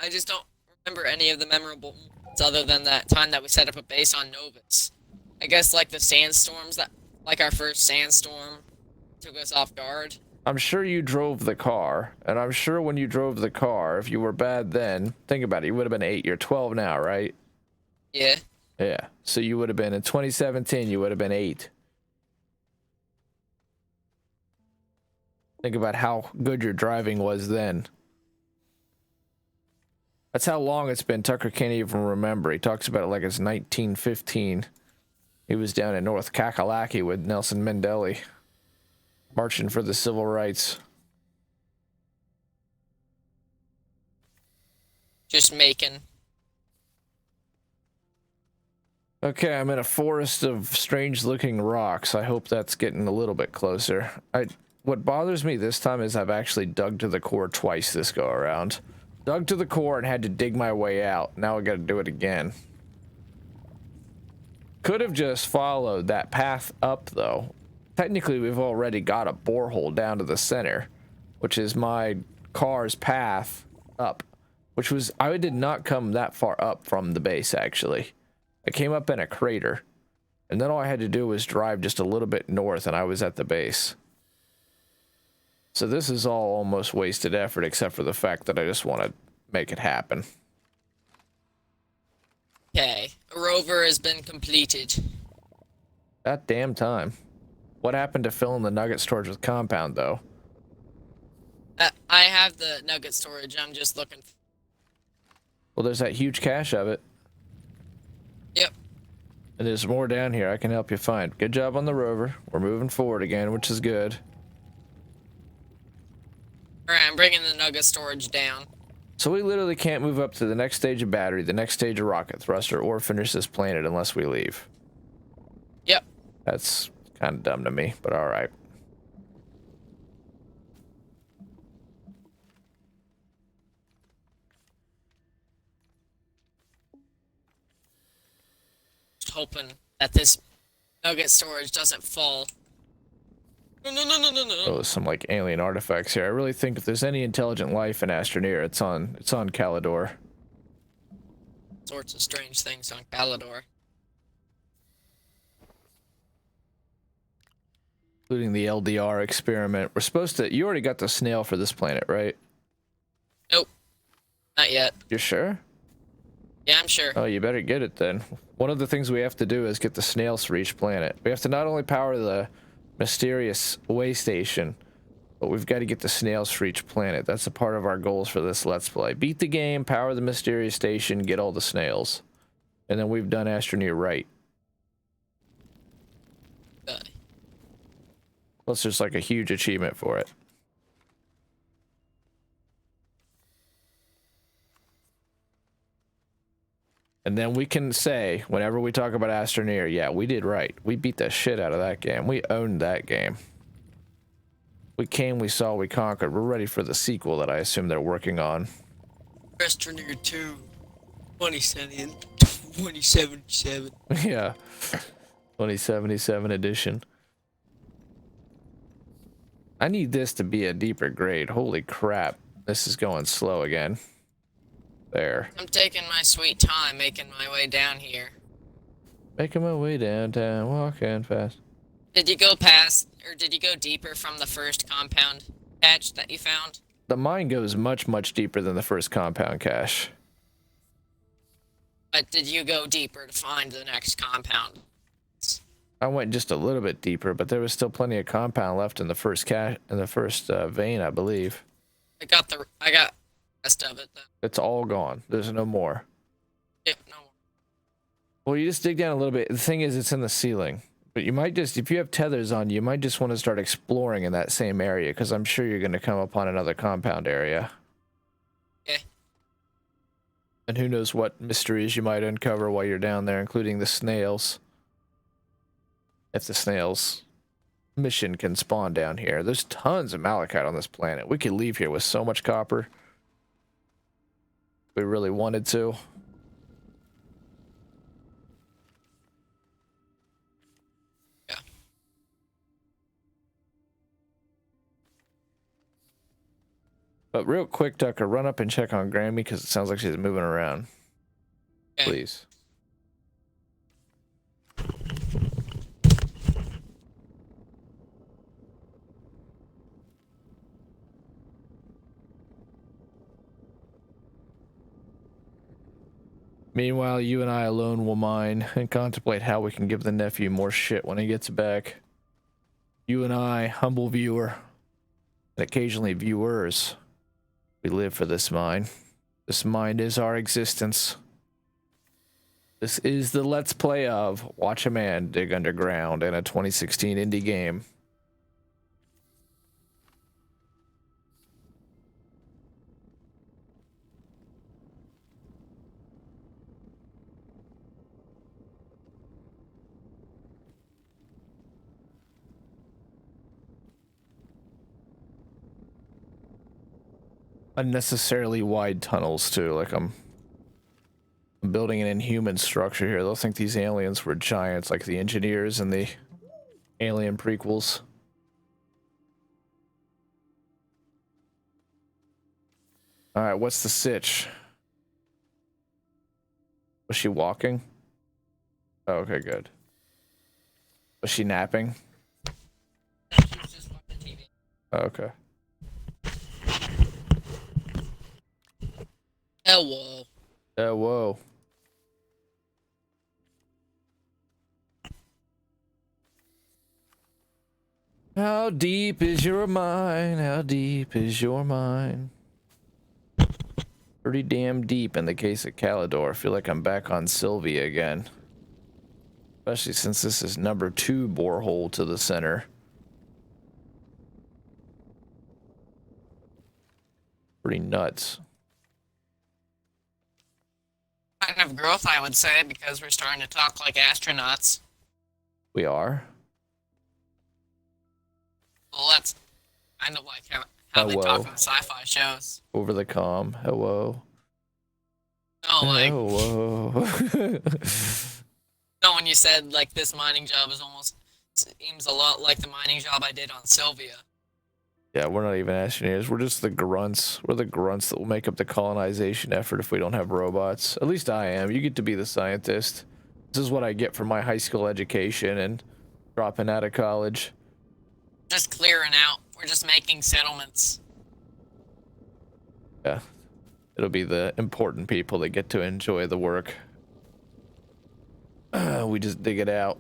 I just don't remember any of the memorable moments other than that time that we set up a base on Novus. I guess like the sandstorms that, like our first sandstorm, took us off guard. I'm sure you drove the car, and I'm sure when you drove the car, if you were bad then, think about it, you would have been 8. You're 12 now, right? Yeah. Yeah. So you would have been in 2017, you would have been 8. Think about how good your driving was then. That's how long it's been. Tucker can't even remember. He talks about it like it's 1915. He was down in North Kakalaki with Nelson Mandela, marching for the civil rights. Just making. Okay, I'm in a forest of strange-looking rocks. I hope that's getting a little bit closer. What bothers me this time is I've actually dug to the core twice this go-around. Dug to the core and had to dig my way out. Now I gotta do it again. Could have just followed that path up, though. Technically, we've already got a borehole down to the center, which is my car's path up. Which was, I did not come that far up from the base, actually. I came up in a crater, and then all I had to do was drive just a little bit north, and I was at the base. So this is all almost wasted effort, except for the fact that I just want to make it happen. Okay, a rover has been completed. That damn time. What happened to filling the nugget storage with compound, though? I have the nugget storage. I'm just looking. Well, there's that huge cache of it. Yep. And there's more down here I can help you find. Good job on the rover. We're moving forward again, which is good. Alright, I'm bringing the nugget storage down. So we literally can't move up to the next stage of battery, the next stage of rocket thruster, or finish this planet unless we leave. Yep. That's kind of dumb to me, but alright. Just hoping that this nugget storage doesn't fall. No, no, no, no, no, no. Oh, some like alien artifacts here. I really think if there's any intelligent life in ASTRONEER, it's on Calidor. Sorts of strange things on Calidor. Including the LDR experiment. We're supposed to... You already got the snail for this planet, right? Nope. Not yet. You're sure? Yeah, I'm sure. Oh, you better get it then. One of the things we have to do is get the snails for each planet. We have to not only power the mysterious way station, but we've got to get the snails for each planet. That's a part of our goals for this Let's Play. Beat the game, power the mysterious station, get all the snails. And then we've done ASTRONEER right. Good. Plus there's like a huge achievement for it. And then we can say, whenever we talk about ASTRONEER, yeah, we did right. We beat the shit out of that game. We owned that game. We came, we saw, we conquered. We're ready for the sequel that I assume they're working on. ASTRONEER 2, 2077. Yeah. 2077 edition. I need this to be a deeper grade. Holy crap. This is going slow again. There. I'm taking my sweet time making my way down here. Making my way downtown, walking fast. Did you go past, or did you go deeper from the first compound patch that you found? The mine goes much, much deeper than the first compound cache. But did you go deeper to find the next compound? I went just a little bit deeper, but there was still plenty of compound left in the first cache, in the first vein, I believe. I got the rest of it then. It's all gone. There's no more. Yep, no more. Well, you just dig down a little bit. The thing is, it's in the ceiling. But you might just, if you have tethers on, you might just want to start exploring in that same area, because I'm sure you're going to come upon another compound area. Yeah. And who knows what mysteries you might uncover while you're down there, including the snails. If the snails mission can spawn down here. There's tons of malachite on this planet. We could leave here with so much copper. If we really wanted to. Yeah. But real quick, Tucker, run up and check on Grammy because it sounds like she's moving around. Okay. Please. Meanwhile, you and I alone will mine and contemplate how we can give the nephew more shit when he gets back. You and I, humble viewer, and occasionally viewers, we live for this mine. This mine is our existence. This is the Let's Play of Watch a Man Dig Underground in a 2016 indie game. Unnecessarily wide tunnels too, like I'm building an inhuman structure here. They'll think these aliens were giants like the engineers in the Alien prequels. Alright, what's the sitch? Was she walking? Oh, okay, good. Was she napping? She was just watching TV. Oh, okay. Hello. Oh, whoa. How deep is your mind? How deep is your mind? Pretty damn deep in the case of Calidor. I feel like I'm back on Sylvia again. Especially since this is number 2 borehole to the center. Pretty nuts. Kind of growth, I would say, because we're starting to talk like astronauts. We are? Well, that's kind of like how they talk in sci-fi shows. Over the comm. Hello. No, like, Hello. no, when you said, like, this mining job is almost, seems a lot like the mining job I did on Sylvia. Yeah, we're not even astroneers. We're just the grunts. We're the grunts that will make up the colonization effort if we don't have robots. At least I am. You get to be the scientist. This is what I get for my high school education and dropping out of college. Just clearing out. We're just making settlements. Yeah. It'll be the important people that get to enjoy the work. We just dig it out.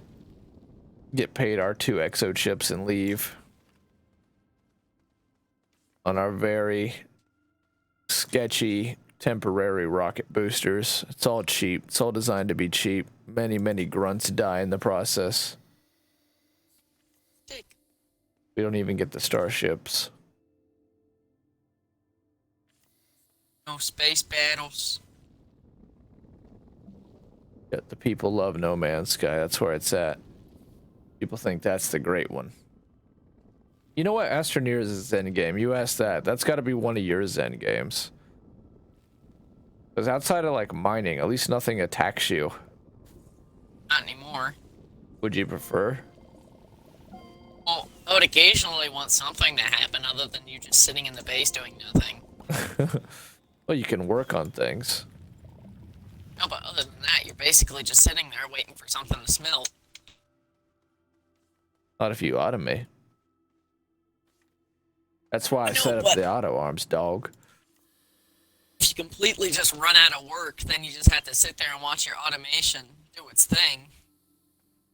Get paid our 2 exo chips and leave. On our very sketchy temporary rocket boosters. It's all cheap. It's all designed to be cheap. Many, many grunts die in the process. We don't even get the starships. No space battles. Yeah, the people love No Man's Sky. That's where it's at. People think that's the great one. You know what? Astroneer's is Zen game. You asked that. That's got to be one of your Zen games. Because outside of like mining, at least nothing attacks you. Not anymore. Would you prefer? Well, I would occasionally want something to happen other than you just sitting in the base doing nothing. Well, you can work on things. No, but other than that, you're basically just sitting there waiting for something to smelt. Not if you automate. That's why I set up the auto arms, dog. If you completely just run out of work, then you just have to sit there and watch your automation do its thing.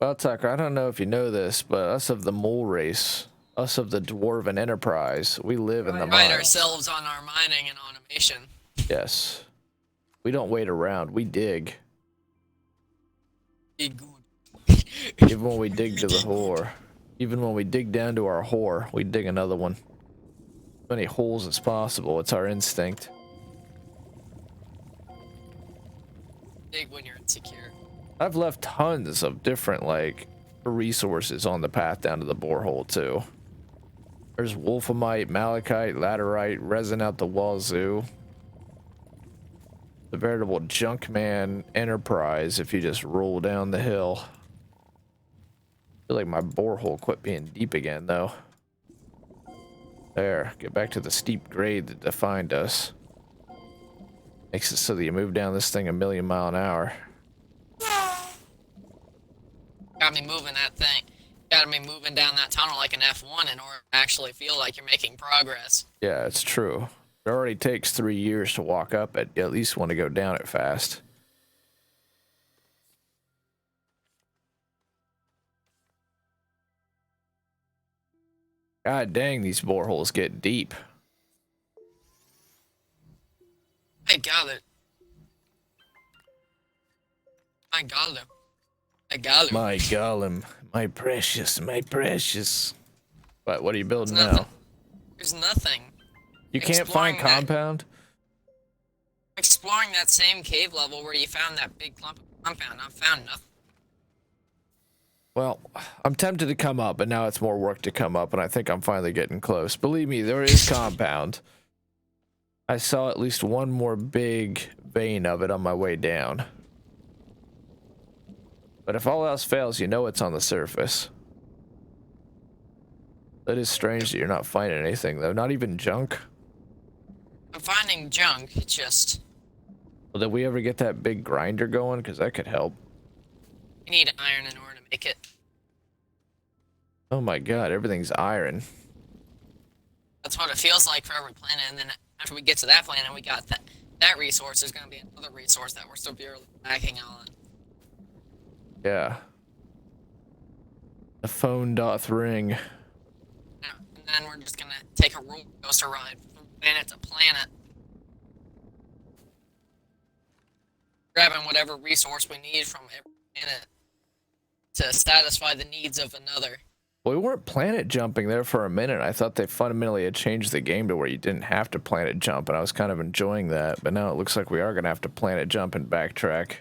Well, Tucker, I don't know if you know this, but us of the mole race, us of the Dwarven Enterprise, we live in the mines. Pride ourselves on our mining and automation. Yes. We don't wait around, we dig. Be good. Even when we dig to the whore. Even when we dig down to our whore, we dig another one. As many holes as possible, it's our instinct. Dig when you're insecure. I've left tons of different, like, resources on the path down to the borehole, too. There's wolframite, malachite, laterite, resin out the wazoo. The veritable Junkman enterprise if you just roll down the hill. I feel like my borehole quit being deep again, though. There, get back to the steep grade that defined us. Makes it so that you move down this thing 1,000,000 miles an hour. Got me moving that thing. Got me moving down that tunnel like an F1 in order to actually feel like you're making progress. Yeah, it's true. It already takes 3 years to walk up it. You at least want to go down it fast. God dang, these boreholes get deep. I got it. I got it. I got it. My golem, my precious, my precious. What are you building There's now? nothing. There's nothing. You can't find Exploring that- compound? Exploring that same cave level where you found that big clump of compound, I found nothing. Well, I'm tempted to come up, but now it's more work to come up, and I think I'm finally getting close. Believe me, there is compound. I saw at least one more big vein of it on my way down. But if all else fails, you know it's on the surface. That is strange that you're not finding anything, though. Not even junk. I'm finding junk, it's just... Well, did we ever get that big grinder going? Because that could help. You need iron in order to make it. Oh my god, everything's iron. That's what it feels like for every planet, and then after we get to that planet, we got that resource. There's gonna be another resource that we're severely lacking on. Yeah. The phone doth ring. Yeah, and then we're just gonna take a roller coaster ride from planet to planet. Grabbing whatever resource we need from every planet to satisfy the needs of another. Well, we weren't planet jumping there for a minute. I thought they fundamentally had changed the game to where you didn't have to planet jump, and I was kind of enjoying that. But now it looks like we are going to have to planet jump and backtrack.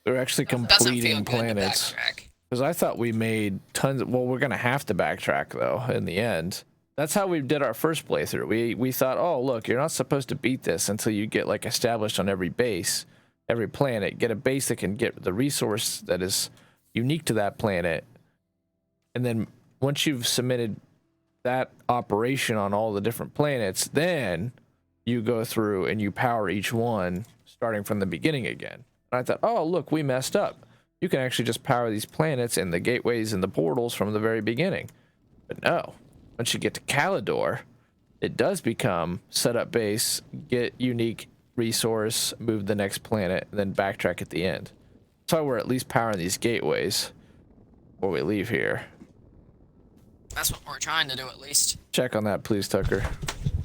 They're actually completing planets. Because I thought we made tons of... Well, we're going to have to backtrack, though, in the end. That's how we did our first playthrough. We thought, oh, look, you're not supposed to beat this until you get, like, established on every base, every planet. Get a base that can get the resource that is unique to that planet. And then once you've submitted that operation on all the different planets, then you go through and you power each one starting from the beginning again. And I thought, oh, look, we messed up. You can actually just power these planets and the gateways and the portals from the very beginning. But no, once you get to Calidor, it does become set up base, get unique resource, move to the next planet, and then backtrack at the end. So we're at least powering these gateways before we leave here. That's what we're trying to do, at least. Check on that, please, Tucker.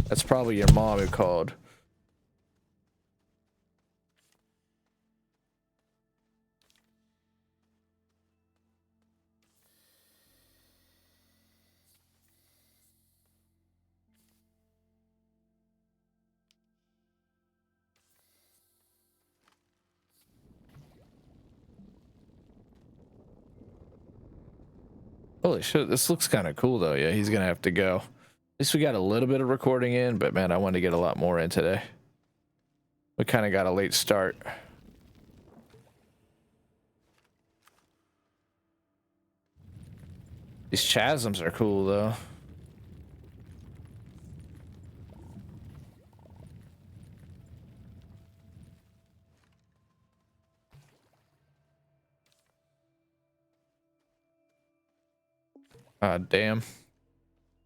That's probably your mom who called. Holy shit, this looks kind of cool, though. Yeah, he's going to have to go. At least we got a little bit of recording in, but man, I want to get a lot more in today. We kind of got a late start. These chasms are cool, though. Damn.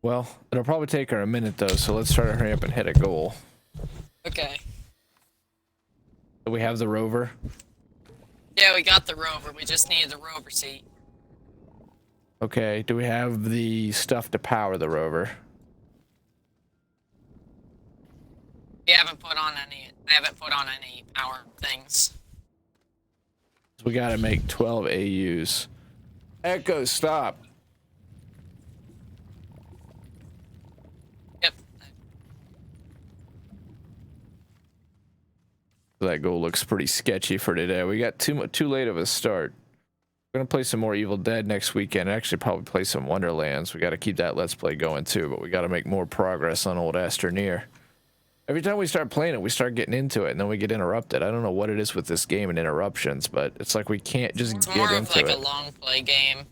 Well, it'll probably take her a minute though, so let's try to hurry up and hit a goal. Okay. Do we have the rover? Yeah, we got the rover. We just needed the rover seat. Okay, do we have the stuff to power the rover? We haven't put on any. I haven't put on any power things. We gotta make 12 AUs. Echo, stop. Yep. That goal looks pretty sketchy for today. We got too late of a start. We're gonna play some more Evil Dead next weekend. Actually, probably play some Wonderlands. We got to keep that Let's Play going too, but we got to make more progress on old ASTRONEER. Every time we start playing it, we start getting into it, and then we get interrupted. I don't know what it is with this game and interruptions, but it's like we can't just It's get more of into like it. a long play game.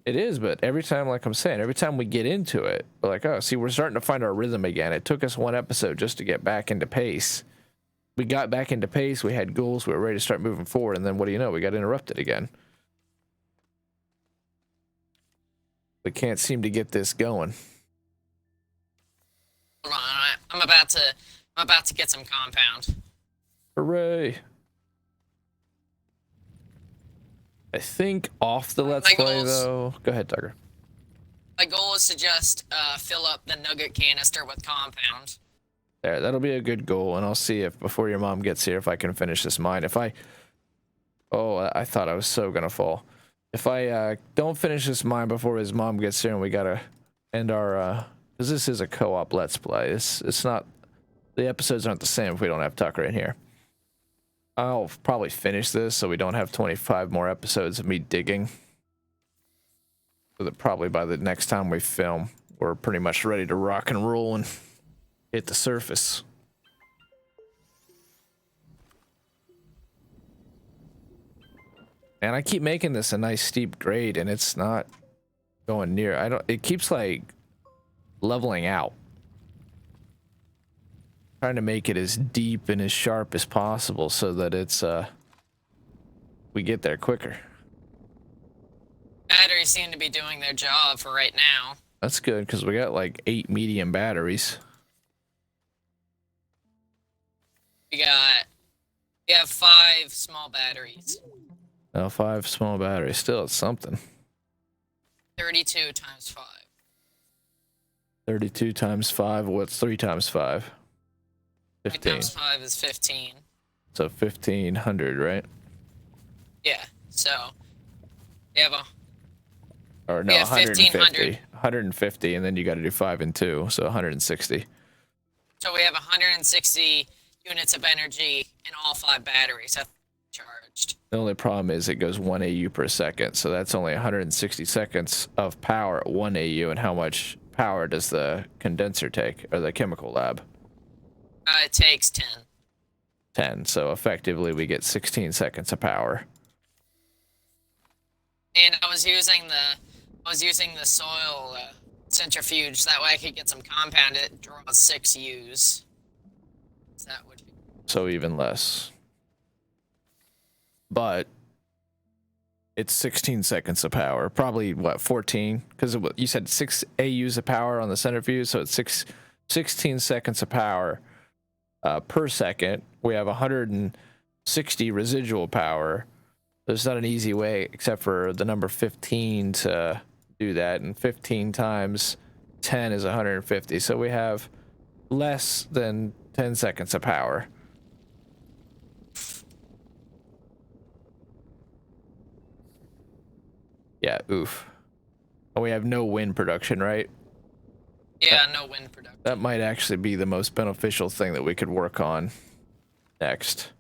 It is, but every time, like I'm saying, every time we get into it, we're like, oh, see, we're starting to find our rhythm again. It took us one episode just to get back into pace. We got back into pace, we had goals, we were ready to start moving forward, and then what do you know? We got interrupted again. We can't seem to get this going. Hold on, I'm about to get some compound. Hooray! I think off the Let's Play, though... Go ahead, Tucker. My goal is to just fill up the nugget canister with compound. There, that'll be a good goal, and I'll see if, before your mom gets here, if I can finish this mine. If I... Oh, I thought I was so gonna fall. If I don't finish this mine before his mom gets here, and we gotta end our... Because this is a co-op Let's Play. It's not... The episodes aren't the same if we don't have Tucker in here. I'll probably finish this so we don't have 25 more episodes of me digging. So that probably by the next time we film, we're pretty much ready to rock and roll and hit the surface. And I keep making this a nice steep grade and it's not going near. It keeps like leveling out. Trying to make it as deep and as sharp as possible so that it's we get there quicker. Batteries seem to be doing their job for right now. That's good because we got like 8 medium batteries. We have 5 small batteries. Oh, 5 small batteries. Still, it's something. 32 times 5. 32 times 5. What's 3 times 5? 15. 3 times 5 is 15. So 1,500, right? Yeah. So we have Or no, 150. 150, and then you got to do 5 and 2, so 160. So we have 160 units of energy in all 5 batteries charged. The only problem is it goes 1 AU per second, so that's only 160 seconds of power at 1 AU, and how much power does the condenser take, or the chemical lab? It takes 10. 10, so effectively we get 16 seconds of power. And I was using the soil centrifuge, that way I could get some compound. It draws 6 U's. So that would be... So even less. But it's 16 seconds of power. Probably, what, 14? Because you said 6 AUs of power on the centrifuge, so it's 16 seconds of power per second. We have 160 residual power. There's not an easy way, except for the number 15 to do that, and 15 times 10 is 150. So we have less than 10 seconds of power. Yeah, oof. And we have no wind production, right? Yeah, no wind production. That might actually be the most beneficial thing that we could work on next.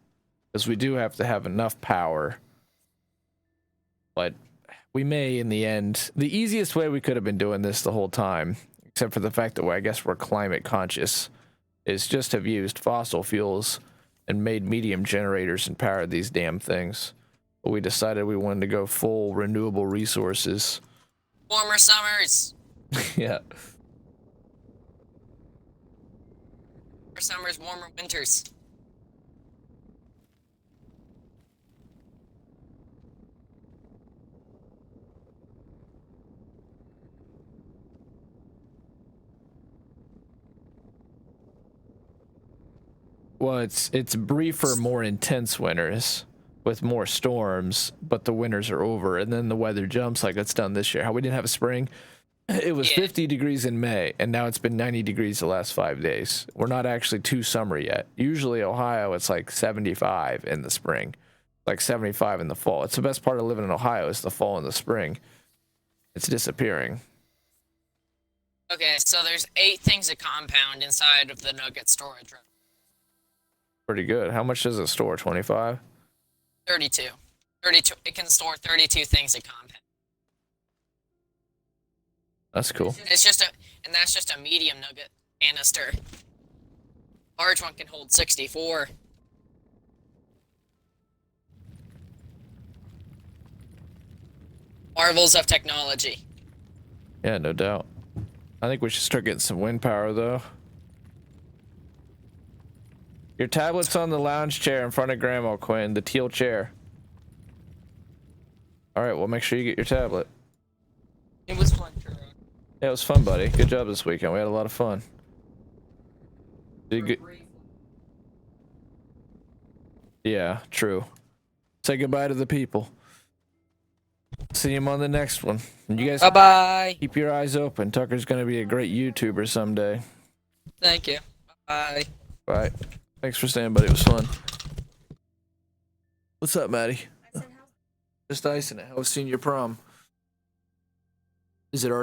Because we do have to have enough power. But we may, in the end... The easiest way we could have been doing this the whole time, except for the fact that I guess we're climate conscious, is just have used fossil fuels and made medium generators and powered these damn things. But we decided we wanted to go full renewable resources. Warmer summers. Yeah. Warmer summers, warmer winters. Well, it's briefer, more intense winters with more storms, but the winters are over, and then the weather jumps like it's done this year. How we didn't have a spring? It was 50 degrees in May, and now it's been 90 degrees the last 5 days. We're not actually too summer yet. Usually Ohio, it's like 75 in the spring, like 75 in the fall. It's the best part of living in Ohio is the fall and the spring. It's disappearing. Okay, so there's 8 things of compound inside of the nugget storage room. Pretty good. How much does it store? 25? 32. 32. It can store 32 things of compound. That's cool. That's just a medium nugget canister. Large one can hold 64. Marvels of technology. Yeah, no doubt. I think we should start getting some wind power, though. Your tablet's on the lounge chair in front of Grandma, Quinn. The teal chair. Alright, well, make sure you get your tablet. It was fun, Turok. Yeah, it was fun, buddy. Good job this weekend. We had a lot of fun. Did you Yeah, true. Say goodbye to the people. See him on the next one. And you guys Bye-bye. keep your eyes open. Tucker's gonna be a great YouTuber someday. Thank you. Bye. Bye. Thanks for staying, buddy. It was fun. What's up, Maddie? Just icing it. How was senior prom? Is it already?